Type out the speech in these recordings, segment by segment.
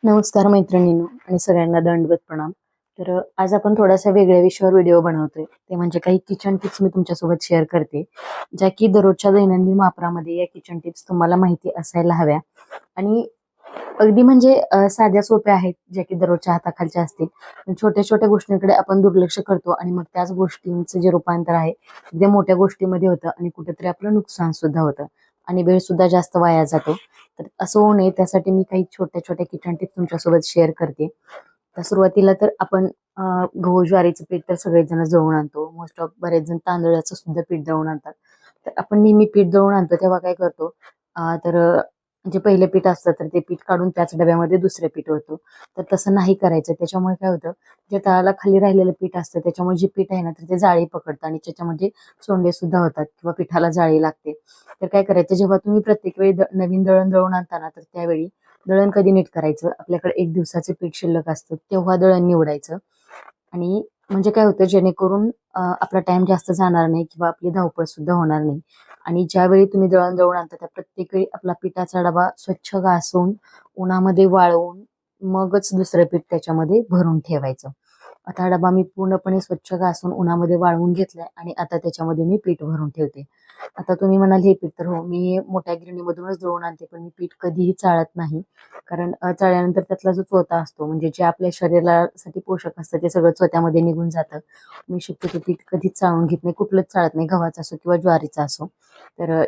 नमस्कार मैत्रिणींनो आणि सगळ्यांना दंडवत प्रणाम. आज आपण थोडासा वेगळ्या विषयावर व्हिडिओ बनवतोय. ते म्हणजे काही किचन टिप्स मी तुमच्यासोबत शेअर करते, ज्या की दररोजच्या दैनंदिन वापरामध्ये या किचन टिप्स तुम्हाला माहिती असायला हव्या. आणि अगदी म्हणजे साध्या सोप्या आहेत, ज्या की दररोजच्या हाताखालच्या असतील. पण छोट्या छोट्या गोष्टींकडे आपण दुर्लक्ष करतो आणि मग त्याच गोष्टींचं जे रूपांतर आहे ते मोठ्या गोष्टीमध्ये होतं आणि कुठेतरी आपलं नुकसान सुद्धा होतं आणि वेळ सुद्धा जास्त वाया जातो. तर असं होऊ नये त्यासाठी मी काही छोट्या छोट्या किचन टिप्स तुमच्यासोबत शेअर करते. तर सुरुवातीला तर आपण गहू ज्वारीचं पीठ तर सगळेच जण दळून आणतो. मोस्ट ऑफ बरेच जण तांदळाचं सुद्धा पीठ दळून आणतात. तर आपण नेहमी पीठ दळून आणतो तेव्हा काय करतो, जे पहिलं पीठ असतं तर ते पीठ काढून त्याच डब्यामध्ये दुसरं पीठ होतं. तर तसं नाही करायचं. त्याच्यामुळे काय होतं, जे तळाला खाली राहिलेलं पीठ असतं त्याच्यामुळे जे पीठ आहे ना तर ते जाळी पकडतं आणि त्याच्यामध्ये सोंडे सुद्धा होतात किंवा पिठाला जाळी लागते. तर काय करायचं, जेव्हा तुम्ही प्रत्येक वेळी नवीन दळण दळून आणताना तर त्यावेळी दळण कधी नीट करायचं, आपल्याकडे एक दिवसाचे पीठ शिल्लक असतं तेव्हा दळण निवडायचं. आणि म्हणजे काय होतं, जेणेकरून आपला टाइम जास्त जाणार नाही किंवा आपली धावपळ सुद्धा होणार नाही. आणि ज्यावेळी तुम्ही दळण दळून आणता त्या प्रत्येक वेळी आपला पिठाचा डबा स्वच्छ घासून उन्हामध्ये वाळवून मगच दुसरं पीठ त्याच्यामध्ये भरून ठेवायचं. आता हा डबा मी पूर्णपणे स्वच्छ घासून उन्हामध्ये वाळवून घेतलाय आणि आता त्याच्यामध्ये मी पीठ भरून ठेवते. आता तुम्ही म्हणाल हे पीठ, तर हो, मी मोठ्या गिरणीमधूनच दळून आणते, पण मी पीठ कधीही चाळत नाही. कारण चाळल्यानंतर त्यातला जो चोथा असतो, म्हणजे जे आपल्या शरीरासाठी पोषक असतं ते सगळं चोथ्यामध्ये निघून जातं. मी शक्यतो पीठ कधीच चाळून घेत नाही, कुठलंच चाळत नाही, गव्हाचं असो किंवा ज्वारीचं असो.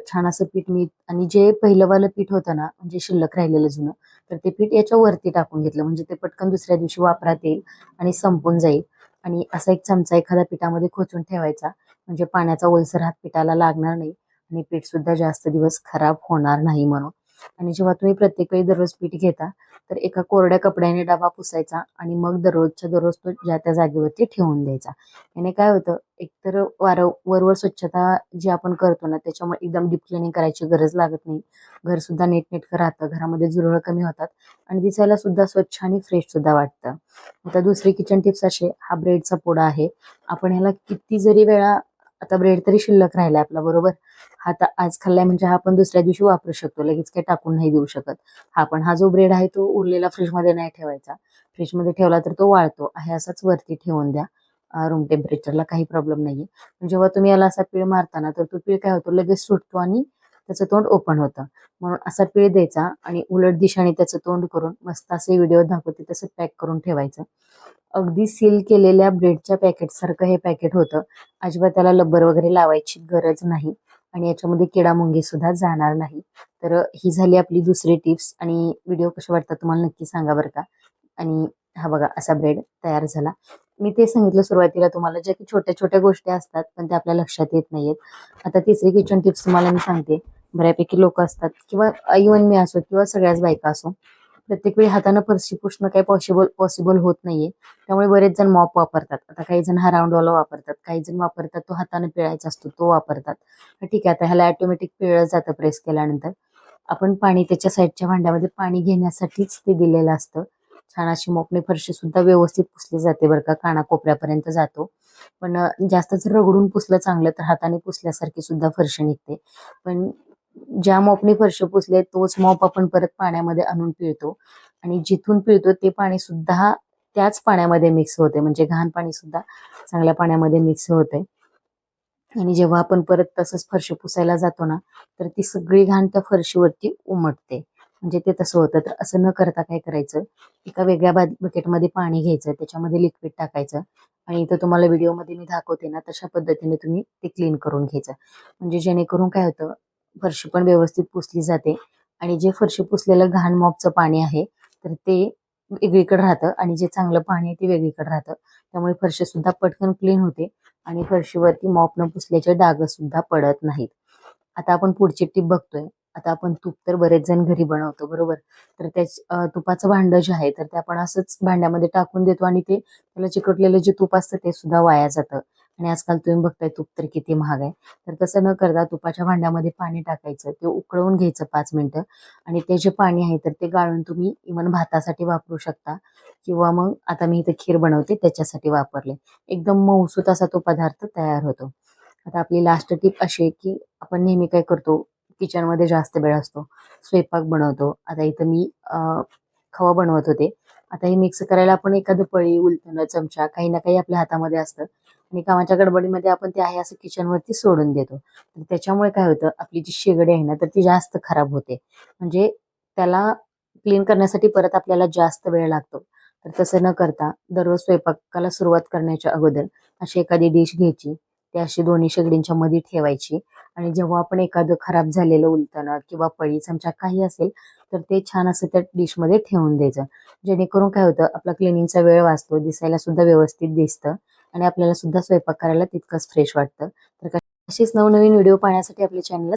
छान असं पीठ मी, आणि जे पहिलंवालं पीठ होतं ना, म्हणजे शिल्लक राहिलेलं जुनं, तर ते पीठ याच्या वरती टाकून घेतलं, म्हणजे ते पटकन दुसऱ्या दिवशी वापरात येईल आणि संपून जाईल. आणि असा एक चमचा एखाद्या पिठामध्ये खोचून ठेवायचा, म्हणजे पाण्याचा ओलसर हात पिठाला लागणार नाही आणि पीठ सुद्धा जास्त दिवस खराब होणार नाही म्हणून. आणि जेव्हा तुम्ही प्रत्येक वेळी दररोज पीठ घेता तर एका कोरड्या कपड्याने डबा पुसायचा आणि मग दररोजच्या दररोज तो ज्या त्या जागेवरती ठेवून द्यायचा. याने काय होतं, एकतर वरवर स्वच्छता जी आपण करतो ना त्याच्यामुळे एकदम डीप क्लिनिंग करायची गरज लागत नाही. घर सुद्धा नीटनेटकं राहतं, घरामध्ये झुरळ कमी होतात आणि दिसायला सुद्धा स्वच्छ आणि फ्रेश सुद्धा वाटतं. आता दुसरी किचन टिप्स अशी, हा ब्रेडचा पोडा आहे. आपण ह्याला किती जरी वेळा, आता ब्रेड तरी शिल्लक राहिलाय आपला, बरोबर, हा आता आज खाल्लाय म्हणजे हा आपण दुसऱ्या दिवशी वापरू शकतो, लगेच काही टाकून नाही देऊ शकत. हा जो ब्रेड आहे तो उरलेला फ्रीजमध्ये नाही ठेवायचा. फ्रीजमध्ये ठेवला तर तो वाळतो आहे, असाच वरती ठेवून द्या. रूम टेम्परेचरला काही प्रॉब्लेम नाहीये. पण जेव्हा तुम्ही याला असा पीळ मारताना तर तो पीळ काय होतो, लगेच सुटतो आणि त्याचं तोंड ओपन होतं. म्हणून असा पीळ द्यायचा आणि उलट दिशेने त्याचं तोंड करून मस्त असे व्हिडिओ दाखवते तसं पॅक करून ठेवायचं. अगदी सील केलेल्या ब्रेडच्या पॅकेट सारखं हे पॅकेट होतं. अजिबात त्याला लब्बर वगैरे लावायची गरज नाही आणि याच्यामध्ये किडामुंगी सुद्धा जाणार नाही. ही झाली आपली दुसरी टिप्स. आणि व्हिडिओ कसे वाटतात तुम्हाला नक्की सांगा बरं का. आणि हा बघा, असा ब्रेड तयार झाला. मी ते सांगितलं सुरुवातीला तुम्हाला, ज्या की छोट्या छोट्या गोष्टी असतात पण त्या आपल्या लक्षात येत नाहीयेत. आता तिसरी किचन टिप्स तुम्हाला मी सांगते. बऱ्यापैकी लोक असतात किंवा इव्हन मी असो किंवा सगळ्याच बायका असो, प्रत्येक वेळी हातानं फरशी पुसणं काही पॉसिबल होत नाहीये. त्यामुळे बरेच जण मॉप वापरतात. आता काही जण हा राऊंडवाला वापरतात, काही जण वापरतात तो हाताने पिळायचा असतो तो वापरतात. तर ठीक आहे, आता ह्याला ऑटोमॅटिक पिळलं जातं प्रेस केल्यानंतर. आपण पाणी त्याच्या साईडच्या भांड्यामध्ये पाणी घेण्यासाठीच ते दिलेलं असतं. छान अशी मोपणी फरशी सुद्धा व्यवस्थित पुसली जाते बरं का, कानाकोपऱ्यापर्यंत जातो. पण जास्त जर रगडून पुसलं चांगलं तर हाताने पुसल्यासारखी सुद्धा फरशी निघते. पण ज्या मॉपने फरशी पुसले तोच मॉप आपण परत पाण्यामध्ये आणून पिळतो आणि जिथून पिळतो ते पाणी सुद्धा त्याच पाण्यामध्ये मिक्स होते, म्हणजे घाण पाणी सुद्धा चांगल्या पाण्यामध्ये मिक्स होते. आणि जेव्हा आपण परत तसंच फरशी पुसायला जातो ना तर ती सगळी घाण त्या फरशीवरती उमटते. म्हणजे ते तसं होतं. तर असं न करता काय करायचं, एका वेगळ्या बकेटमध्ये पाणी घ्यायचं, त्याच्यामध्ये लिक्विड टाकायचं आणि इथं तुम्हाला व्हिडिओमध्ये मी दाखवते ना तशा पद्धतीने तुम्ही ते क्लीन करून घ्यायचं. म्हणजे जेणेकरून काय होतं, फरशी पण व्यवस्थित पुसली जाते आणि जे फरशी पुसलेलं घाण मॉपचं पाणी आहे तर ते वेगळीकडे राहतं आणि जे चांगलं पाणी आहे ते वेगळीकडे राहतं. त्यामुळे फरशी सुद्धा पटकन क्लीन होते आणि फरशीवरती मॉप न पुसल्याचे डाग सुद्धा पडत नाहीत. आता आपण पुढची टीप बघतोय. आता आपण तूप तर बरेच जण घरी बनवतो, बरोबर. तुपाचं भांडं जे आहे तर ते आपण असंच भांड्यामध्ये टाकून देतो आणि ते त्याला चिकटलेलं जे तूप असतं ते सुद्धा वाया जातं. आणि आजकाल तुम्ही बघताय तूप तर किती महाग आहे. तर तसं न करता तुपाच्या भांड्यामध्ये पाणी टाकायचं, ते उकळवून घ्यायचं 5 मिनिटं आणि ते जे पाणी आहे तर ते गाळून तुम्ही इव्हन भातासाठी वापरू शकता किंवा मग आता मी इथे खीर बनवते त्याच्यासाठी वापरले. एकदम मऊसूत असा तो पदार्थ तयार होतो. आता आपली लास्ट टिप अशी आहे की आपण नेहमी काय करतो, किचनमध्ये जास्त वेळ असतो, स्वयंपाक बनवतो. आता इथं मी खवा बनवत होते. आता हे मिक्स करायला आपण एखादं पळी, उलटणं, चमचा काही ना काही आपल्या हातामध्ये असतं आणि कामाच्या गडबडीमध्ये आपण ते आहे असं किचनवरती सोडून देतो. तर त्याच्यामुळे काय होतं, आपली जी शेगडी आहे ना, तर ती जास्त खराब होते. म्हणजे त्याला क्लीन करण्यासाठी परत आपल्याला जास्त वेळ लागतो. तर तसं न करता दररोज स्वयंपाकाला सुरुवात करण्याच्या अगोदर अशी एखादी डिश घ्यायची, ती अशी दोन्ही शेगडींच्या मध्ये ठेवायची आणि जेव्हा आपण एखादं खराब झालेलं उलटणं किंवा पळी, चमचा काही असेल, तर ते छान असं त्या डिशमध्ये ठेवून द्यायचं. जेणेकरून काय होतं, आपला क्लिनिंगचा वेळ वाचतो, दिसायला सुद्धा व्यवस्थित दिसतं आणि आपल्याला सुद्धा स्वयंपाक करायला तितकंच फ्रेश वाटतं. तर अशीच नवनवीन व्हिडिओ पाहण्यासाठी आपल्या चॅनलला